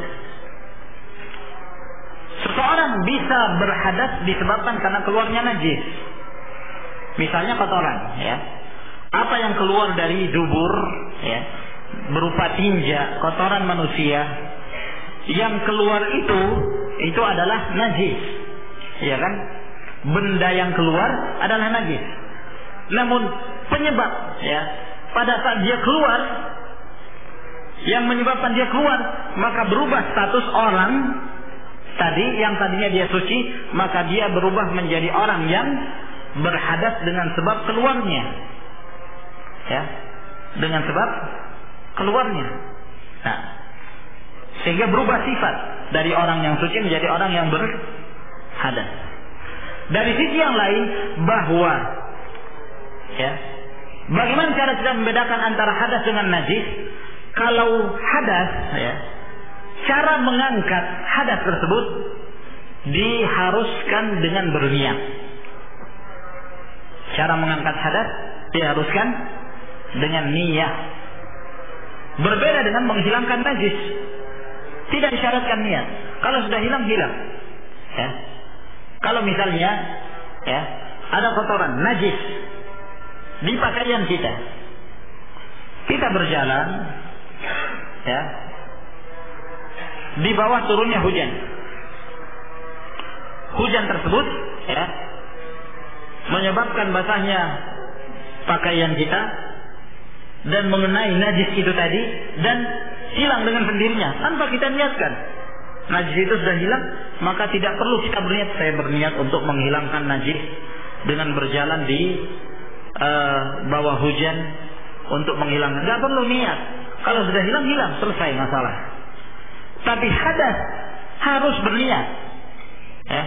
Seseorang bisa berhadas disebabkan karena keluarnya najis. Misalnya kotoran, ya. Apa yang keluar dari dubur, ya, berupa tinja, kotoran manusia, yang keluar itu adalah najis, ya kan? Benda yang keluar adalah najis. Namun penyebab, ya, pada saat dia keluar, yang menyebabkan dia keluar, maka berubah status orang tadi yang tadinya dia suci, maka dia berubah menjadi orang yang berhadas dengan sebab keluarnya, ya, dengan sebab keluarnya. Nah, sehingga berubah sifat dari orang yang suci menjadi orang yang berhadas. Dari sisi yang lain, bahwa, ya, bagaimana cara kita membedakan antara hadas dengan najis? Kalau hadas, ya, cara mengangkat hadas tersebut diharuskan dengan berniat. Cara mengangkat hadas diharuskan dengan niat. Berbeda dengan menghilangkan najis. Tidak disyaratkan niat. Kalau sudah hilang, hilang. Ya. Kalau misalnya, ya, ada kotoran najis di pakaian kita, kita berjalan, ya, di bawah turunnya hujan. Hujan tersebut, ya, menyebabkan basahnya pakaian kita dan mengenai najis itu tadi, dan hilang dengan sendirinya tanpa kita niatkan. Najis itu sudah hilang, maka tidak perlu kita berniat. Saya berniat untuk menghilangkan najis dengan berjalan di bawah hujan untuk menghilangkan. Tidak perlu niat. Kalau sudah hilang, hilang, selesai masalah. Tapi hadas harus berniat, ya.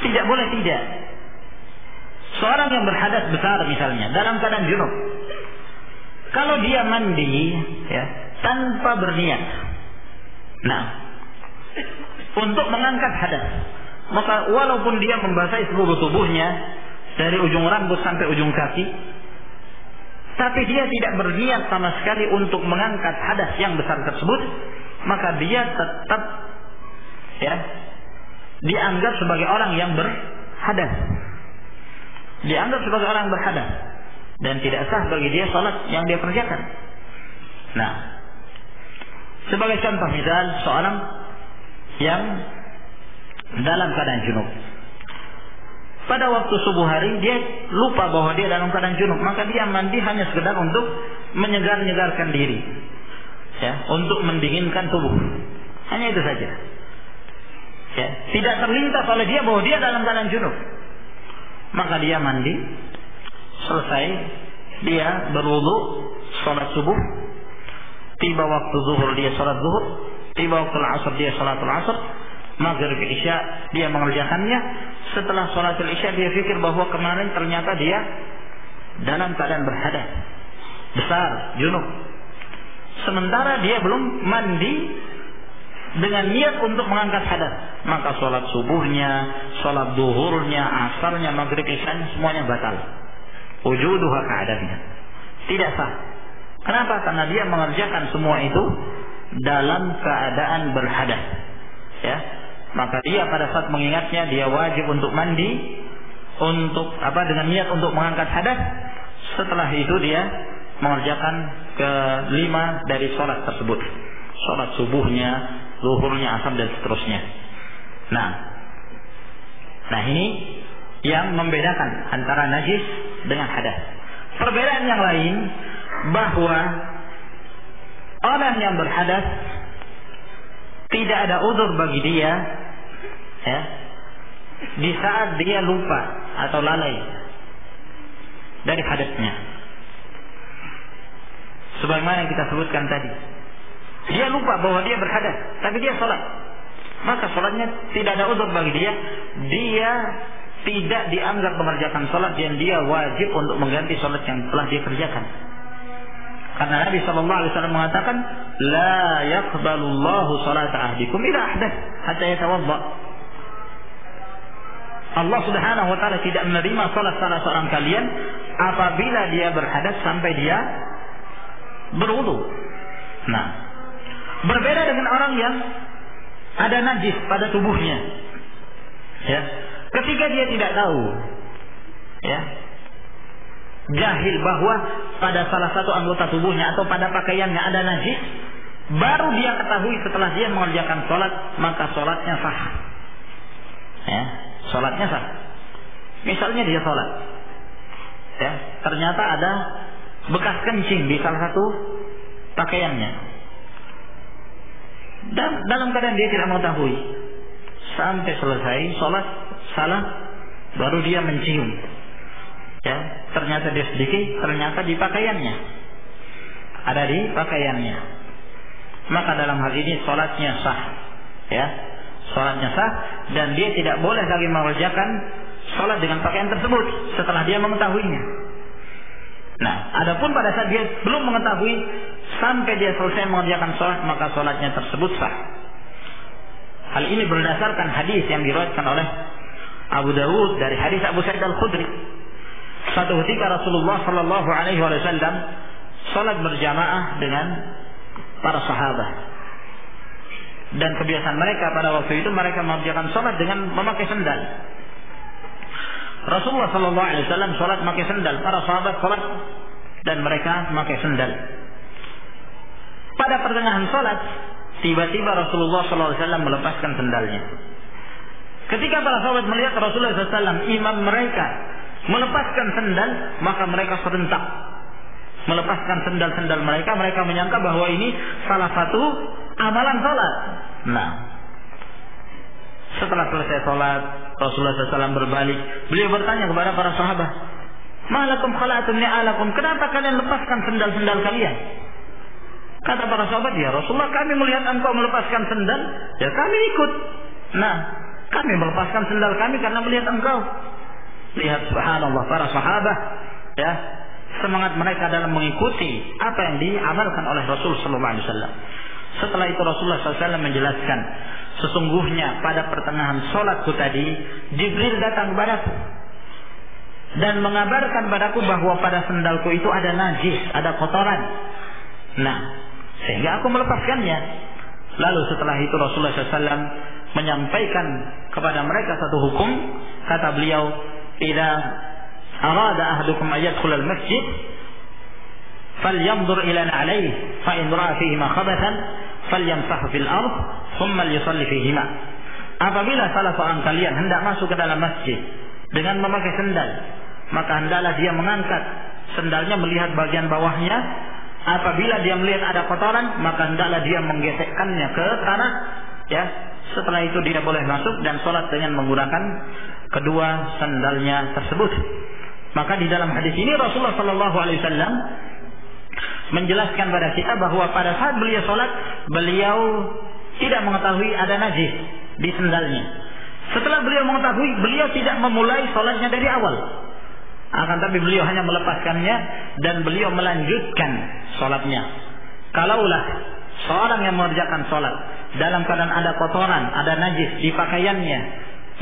Tidak boleh tidak. Seorang yang berhadas besar misalnya dalam keadaan junub, kalau dia mandi, ya, tanpa berniat, nah, untuk mengangkat hadas, maka walaupun dia membasahi seluruh tubuhnya dari ujung rambut sampai ujung kaki, tapi dia tidak berniat sama sekali untuk mengangkat hadas yang besar tersebut, maka dia tetap, ya, dianggap sebagai orang yang berhadas. Dianggap sebagai orang berhadas dan tidak sah bagi dia salat yang dia kerjakan. Nah, sebagai contoh misal seorang yang dalam keadaan junub, pada waktu subuh hari dia lupa bahwa dia dalam keadaan junub, maka dia mandi hanya sekedar untuk menyegarkan diri, ya, untuk mendinginkan tubuh, hanya itu saja. ya, tidak terlintas oleh dia bahwa dia dalam keadaan junub, maka dia mandi, selesai dia berwudu, sholat subuh, tiba waktu zuhur dia sholat zuhur, tiba waktu asar dia sholatul asar, maghrib isya dia mengerjakannya. Setelah sholatul isya dia pikir bahwa kemarin ternyata dia dalam keadaan berhadas besar, junub, sementara dia belum mandi dengan niat untuk mengangkat hadas, maka sholat subuhnya, sholat zuhurnya, asarnya, maghrib isyanya semuanya batal. Wujuduha ka'adamnya, tidak sah. Kenapa? Karena dia mengerjakan semua itu dalam keadaan berhadas, ya. Maka dia pada saat mengingatnya dia wajib untuk mandi, untuk dengan niat untuk mengangkat hadas. Setelah itu dia mengerjakan kelima dari sholat tersebut, sholat subuhnya, zuhurnya, asar dan seterusnya. Nah ini yang membedakan antara najis dengan hadas. Perbedaan yang lain bahwa orang yang berhadas tidak ada uzur bagi dia, ya, di saat dia lupa atau lalai dari hadasnya. Sebagaimana yang kita sebutkan tadi, dia lupa bahwa dia berhadas, tapi dia sholat, maka sholatnya tidak ada uzur bagi dia. Dia tidak dianggap mengerjakan sholat dan dia wajib untuk mengganti sholat yang telah dia kerjakan. Karena Nabi SAW mengatakan, la yaqbalullahu salata ahdikum ila ahdath hatta yatawadda. Allah Subhanahu wa taala tidak menerima salat salah seorang kalian apabila dia berhadas sampai dia berwudu. Nah, berbeda dengan orang yang ada najis pada tubuhnya, ya, ketika dia tidak tahu, ya, jahil bahwa pada salah satu anggota tubuhnya atau pada pakaiannya ada najis, baru dia ketahui setelah dia mengerjakan sholat, maka sholatnya sah, ya, sholatnya sah. Misalnya dia sholat, ya, ternyata ada bekas kencing di salah satu pakaiannya, dan dalam keadaan dia tidak mengetahui, sampai selesai sholat salah, baru dia mencium, ya, ternyata dia sedikit, ternyata di pakaiannya, ada di pakaiannya, maka dalam hal ini sholatnya sah, ya, sholatnya sah, dan dia tidak boleh lagi mengerjakan sholat dengan pakaian tersebut setelah dia mengetahuinya. Nah, adapun pada saat dia belum mengetahui sampai dia selesai mengerjakan sholat, maka sholatnya tersebut sah. Hal ini berdasarkan hadis yang diriwayatkan oleh Abu Dawud dari hadis Abu Sa'id Al-Khudri. Suatu ketika Rasulullah Shallallahu Alaihi Wasallam sholat berjamaah dengan para sahabat, dan kebiasaan mereka pada waktu itu mereka mengerjakan sholat dengan memakai sendal. Rasulullah Shallallahu Alaihi Wasallam sholat memakai sendal, para sahabat sholat dan mereka memakai sendal. Pada pertengahan sholat, tiba-tiba Rasulullah Shallallahu Alaihi Wasallam melepaskan sendalnya. Ketika para sahabat melihat Rasulullah SAW, imam mereka, melepaskan sendal, maka mereka serentak melepaskan sendal-sendal mereka. Mereka menyangka bahwa ini salah satu amalan sholat. Nah, setelah selesai sholat, Rasulullah SAW berbalik. Beliau bertanya kepada para sahabat, "Malakum khala'atum ni'alakum?" Kenapa kalian lepaskan sendal-sendal kalian? Kata para sahabat, "Ya Rasulullah, kami melihat engkau melepaskan sendal, ya kami ikut. Nah, kami melepaskan sendal kami karena melihat engkau." Lihat, subhanallah, para sahabat, ya, semangat mereka dalam mengikuti apa yang diamalkan oleh Rasul sallallahu alaihi wasallam. Setelah itu Rasulullah SAW menjelaskan, sesungguhnya pada pertengahan sholatku tadi, Jibril datang kepadaku dan mengabarkan padaku bahwa pada sendalku itu ada najis, ada kotoran. Nah, sehingga aku melepaskannya. Lalu setelah itu Rasulullah SAW menyampaikan kepada mereka satu hukum. Kata beliau, "Idza arada ahadukum an yadkhula al-masjid, falyanzur ila alayhi, fa in ra'a fihi ma khabathan, falyamsah fil ardh, thumma liyusalli fihima." Apabila salah seorang kalian hendak masuk ke dalam masjid dengan memakai sendal, maka hendaklah dia mengangkat sendalnya melihat bagian bawahnya. Apabila dia melihat ada kotoran, maka hendaklah dia menggesekkannya ke tanah, ya, setelah itu dia boleh masuk dan sholat dengan menggunakan kedua sandalnya tersebut. Maka di dalam hadis ini Rasulullah SAW menjelaskan pada kita bahwa pada saat beliau sholat, beliau tidak mengetahui ada najis di sandalnya. Setelah beliau mengetahui, beliau tidak memulai sholatnya dari awal, akan tapi beliau hanya melepaskannya dan beliau melanjutkan sholatnya. Kalaulah seorang yang mengerjakan sholat dalam keadaan ada kotoran, ada najis di pakaiannya,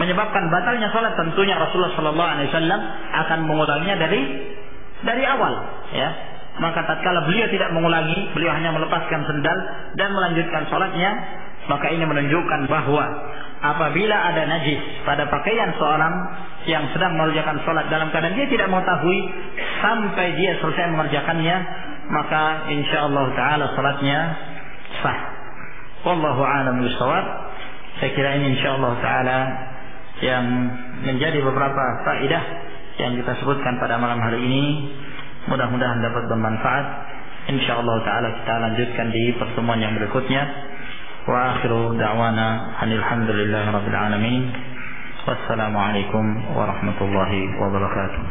menyebabkan batalnya sholat, tentunya Rasulullah SAW akan mengulanginya dari awal, ya. Maka tatkala beliau tidak mengulangi, beliau hanya melepaskan sendal dan melanjutkan sholatnya, maka ini menunjukkan bahwa apabila ada najis pada pakaian seorang yang sedang mengerjakan sholat dalam keadaan dia tidak mengetahui sampai dia selesai mengerjakannya, maka insyaallah taala sholatnya sah. Wallahu a'lam bishawab. Saya kira ini insyaallah taala yang menjadi beberapa faedah yang kita sebutkan pada malam hari ini, mudah-mudahan dapat bermanfaat. Insyaallah taala kita lanjutkan di pertemuan yang berikutnya. Wa akhiru da'wana alhamdulillahi rabbil alamin. Wassalamu alaikum warahmatullahi wabarakatuh.